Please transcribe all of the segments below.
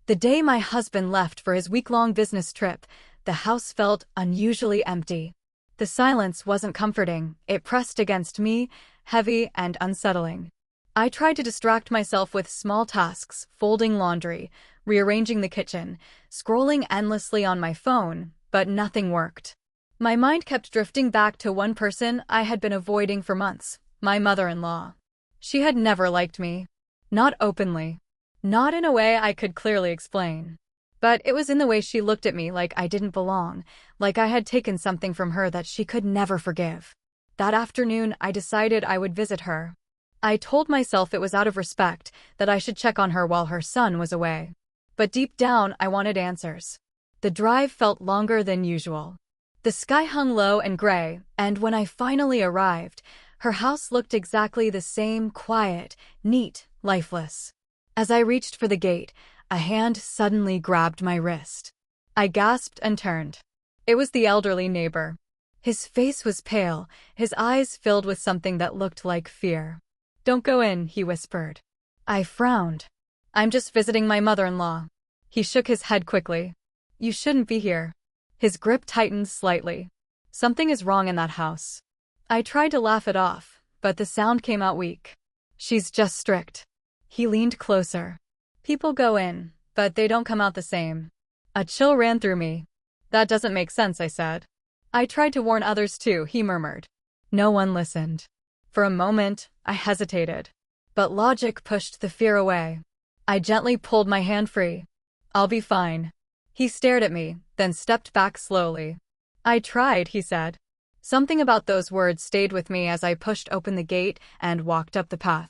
The day my husband left for his week-long business trip, the house felt unusually empty. The silence wasn't comforting, it pressed against me, heavy and unsettling. I tried to distract myself with small tasks, folding laundry, rearranging the kitchen, scrolling endlessly on my phone, but nothing worked. My mind kept drifting back to one person I had been avoiding for months, my mother-in-law. She had never liked me. Not openly. Not in a way I could clearly explain. But it was in the way she looked at me like I didn't belong, like I had taken something from her that she could never forgive. That afternoon, I decided I would visit her. I told myself it was out of respect, that I should check on her while her son was away. But deep down, I wanted answers. The drive felt longer than usual. The sky hung low and gray, and when I finally arrived, her house looked exactly the same, quiet, neat, lifeless. As I reached for the gate, a hand suddenly grabbed my wrist. I gasped and turned. It was the elderly neighbor. His face was pale, his eyes filled with something that looked like fear. "Don't go in," he whispered. I frowned. "I'm just visiting my mother-in-law." He shook his head quickly. "You shouldn't be here." His grip tightened slightly. "Something is wrong in that house." I tried to laugh it off, but the sound came out weak. "She's just strict." He leaned closer. "People go in, but they don't come out the same." A chill ran through me. "That doesn't make sense," I said. "I tried to warn others too," he murmured. No one listened. For a moment, I hesitated. But logic pushed the fear away. I gently pulled my hand free. "I'll be fine." He stared at me, then stepped back slowly. "I tried," he said. Something about those words stayed with me as I pushed open the gate and walked up the path.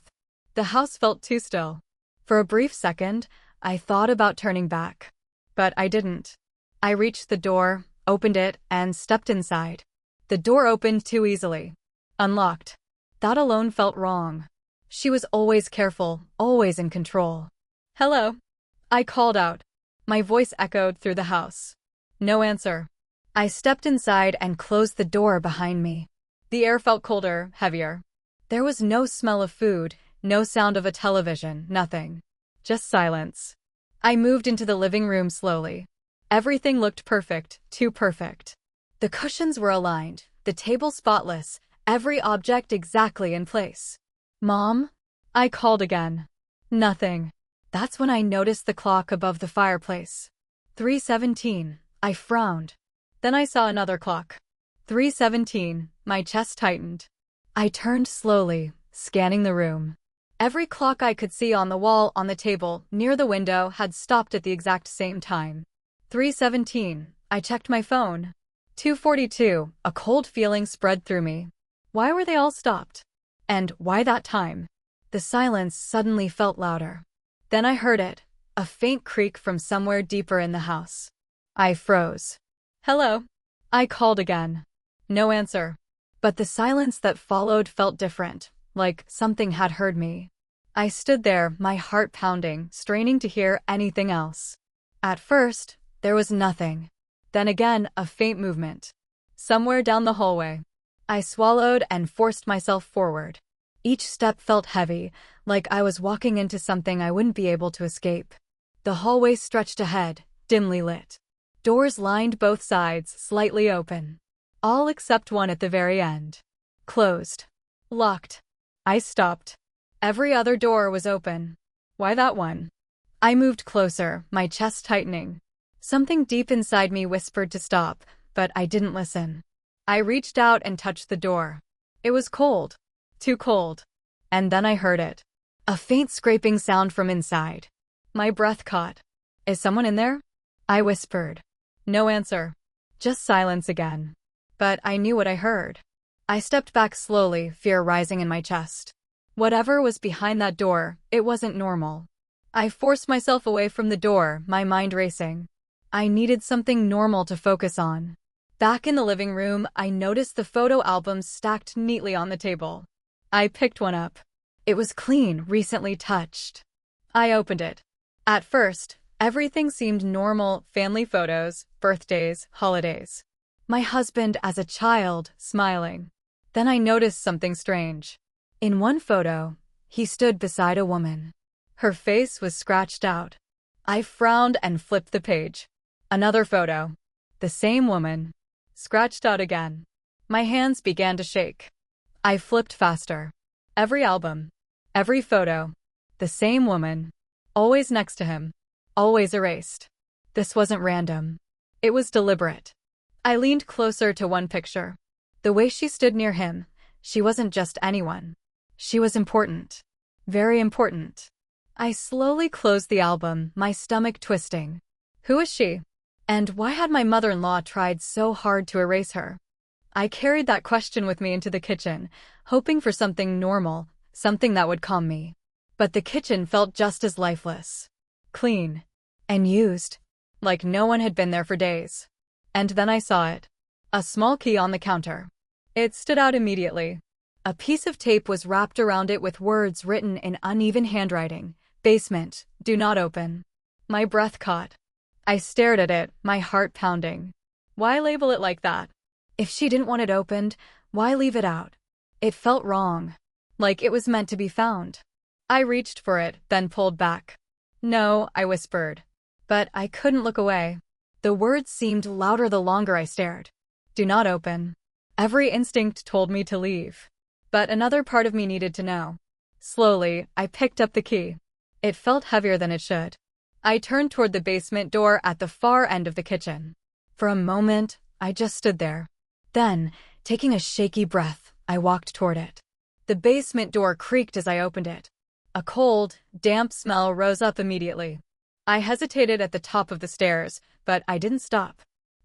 The house felt too still. For a brief second, I thought about turning back. But I didn't. I reached the door, opened it, and stepped inside. The door opened too easily. Unlocked. That alone felt wrong. She was always careful, always in control. "Hello," I called out. My voice echoed through the house. No answer. I stepped inside and closed the door behind me. The air felt colder, heavier. There was no smell of food, no sound of a television, nothing. Just silence. I moved into the living room slowly. Everything looked perfect, too perfect. The cushions were aligned, the table spotless, every object exactly in place. "Mom?" I called again. Nothing. That's when I noticed the clock above the fireplace. 3:17. I frowned. Then I saw another clock. 3:17. My chest tightened. I turned slowly, scanning the room. Every clock I could see on the wall, on the table, near the window, had stopped at the exact same time. 3:17. I checked my phone. 2:42. A cold feeling spread through me. Why were they all stopped? And why that time? The silence suddenly felt louder. Then I heard it, a faint creak from somewhere deeper in the house. I froze. "Hello?" I called again. No answer. But the silence that followed felt different, like something had heard me. I stood there, my heart pounding, straining to hear anything else. At first, there was nothing. Then again, a faint movement. Somewhere down the hallway. I swallowed and forced myself forward. Each step felt heavy, like I was walking into something I wouldn't be able to escape. The hallway stretched ahead, dimly lit. Doors lined both sides, slightly open. All except one at the very end. Closed. Locked. I stopped. Every other door was open. Why that one? I moved closer, my chest tightening. Something deep inside me whispered to stop, but I didn't listen. I reached out and touched the door. It was cold. Too cold. And then I heard it. A faint scraping sound from inside. My breath caught. "Is someone in there?" I whispered. No answer. Just silence again. But I knew what I heard. I stepped back slowly, fear rising in my chest. Whatever was behind that door, it wasn't normal. I forced myself away from the door, my mind racing. I needed something normal to focus on. Back in the living room, I noticed the photo albums stacked neatly on the table. I picked one up. It was clean, recently touched. I opened it. At first, everything seemed normal: family photos, birthdays, holidays. My husband as a child, smiling. Then I noticed something strange. In one photo, he stood beside a woman. Her face was scratched out. I frowned and flipped the page. Another photo. The same woman. Scratched out again. My hands began to shake. I flipped faster. Every album. Every photo. The same woman. Always next to him. Always erased. This wasn't random. It was deliberate. I leaned closer to one picture. The way she stood near him, she wasn't just anyone. She was important. Very important. I slowly closed the album, my stomach twisting. Who is she? And why had my mother-in-law tried so hard to erase her? I carried that question with me into the kitchen, hoping for something normal, something that would calm me. But the kitchen felt just as lifeless. Clean. And used. Like no one had been there for days. And then I saw it. A small key on the counter. It stood out immediately. A piece of tape was wrapped around it with words written in uneven handwriting. Basement, do not open. My breath caught. I stared at it, my heart pounding. Why label it like that? If she didn't want it opened, why leave it out? It felt wrong. Like it was meant to be found. I reached for it, then pulled back. No, I whispered. But I couldn't look away. The words seemed louder the longer I stared. Do not open. Every instinct told me to leave. But another part of me needed to know. Slowly, I picked up the key. It felt heavier than it should. I turned toward the basement door at the far end of the kitchen. For a moment, I just stood there. Then, taking a shaky breath, I walked toward it. The basement door creaked as I opened it. A cold, damp smell rose up immediately. I hesitated at the top of the stairs, but I didn't stop.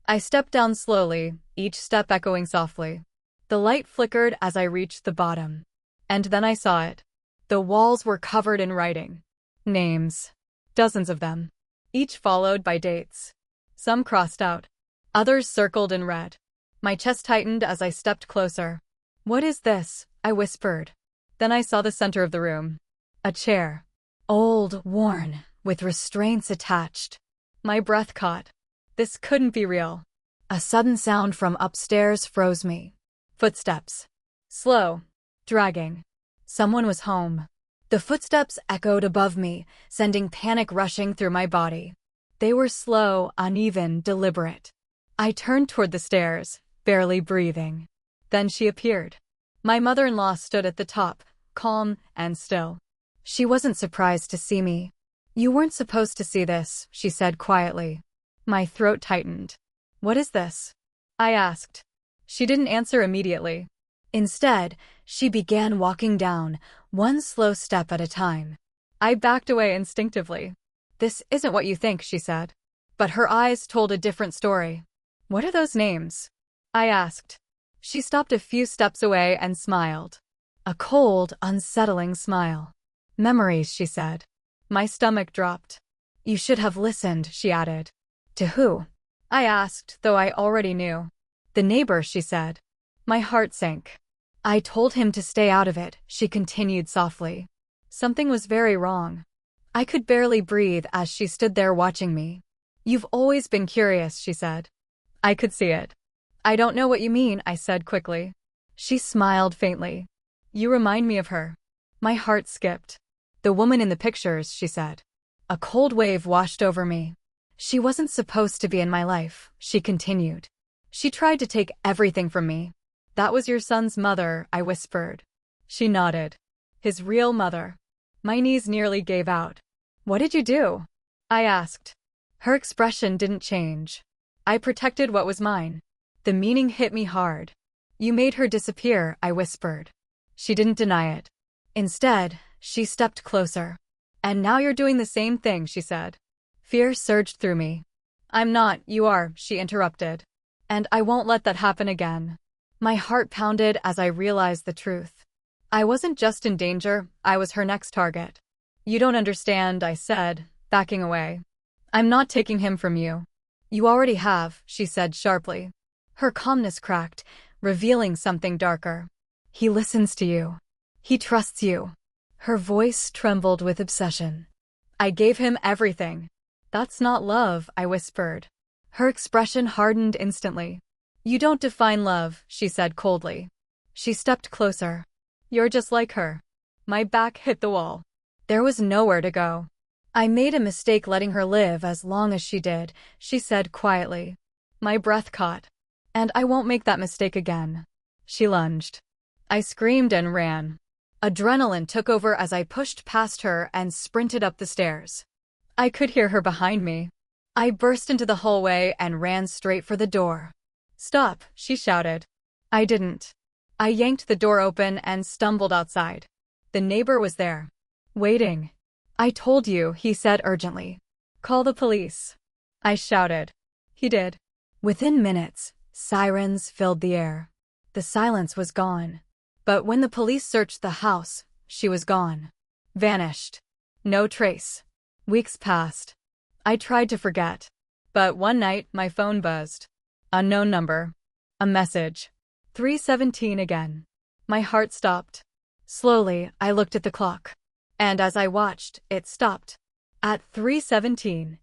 I stepped down slowly, each step echoing softly. The light flickered as I reached the bottom. And then I saw it. The walls were covered in writing. Names. Dozens of them. Each followed by dates. Some crossed out. Others circled in red. My chest tightened as I stepped closer. What is this? I whispered. Then I saw the center of the room. A chair. Old, worn, with restraints attached. My breath caught. This couldn't be real. A sudden sound from upstairs froze me. Footsteps. Slow. Dragging. Someone was home. The footsteps echoed above me, sending panic rushing through my body. They were slow, uneven, deliberate. I turned toward the stairs, barely breathing. Then she appeared. My mother-in-law stood at the top, calm and still. She wasn't surprised to see me. You weren't supposed to see this, she said quietly. My throat tightened. What is this? I asked. She didn't answer immediately. Instead, she began walking down, one slow step at a time. I backed away instinctively. This isn't what you think, she said. But her eyes told a different story. What are those names? I asked. She stopped a few steps away and smiled. A cold, unsettling smile. Memories, she said. My stomach dropped. You should have listened, she added. To who? I asked, though I already knew. The neighbor, she said. My heart sank. I told him to stay out of it, she continued softly. Something was very wrong. I could barely breathe as she stood there watching me. You've always been curious, she said. I could see it. I don't know what you mean, I said quickly. She smiled faintly. You remind me of her. My heart skipped. The woman in the pictures, she said. A cold wave washed over me. She wasn't supposed to be in my life, she continued. She tried to take everything from me. That was your son's mother, I whispered. She nodded. His real mother. My knees nearly gave out. What did you do? I asked. Her expression didn't change. I protected what was mine. The meaning hit me hard. You made her disappear, I whispered. She didn't deny it. Instead, she stepped closer. And now you're doing the same thing, she said. Fear surged through me. I'm not, you are, she interrupted. And I won't let that happen again. My heart pounded as I realized the truth. I wasn't just in danger, I was her next target. You don't understand, I said, backing away. I'm not taking him from you. You already have, she said sharply. Her calmness cracked, revealing something darker. He listens to you. He trusts you. Her voice trembled with obsession. I gave him everything. That's not love, I whispered. Her expression hardened instantly. You don't define love, she said coldly. She stepped closer. You're just like her. My back hit the wall. There was nowhere to go. I made a mistake letting her live as long as she did, she said quietly. My breath caught. And I won't make that mistake again. She lunged. I screamed and ran. Adrenaline took over as I pushed past her and sprinted up the stairs. I could hear her behind me. I burst into the hallway and ran straight for the door. Stop, she shouted. I didn't. I yanked the door open and stumbled outside. The neighbor was there. Waiting. I told you, he said urgently. Call the police. I shouted. He did. Within minutes, sirens filled the air. The silence was gone. But when the police searched the house, she was gone. Vanished. No trace. Weeks passed. I tried to forget. But one night, my phone buzzed. Unknown number. A message. 3:17 again. My heart stopped. Slowly, I looked at the clock. And as I watched, it stopped. At 3:17,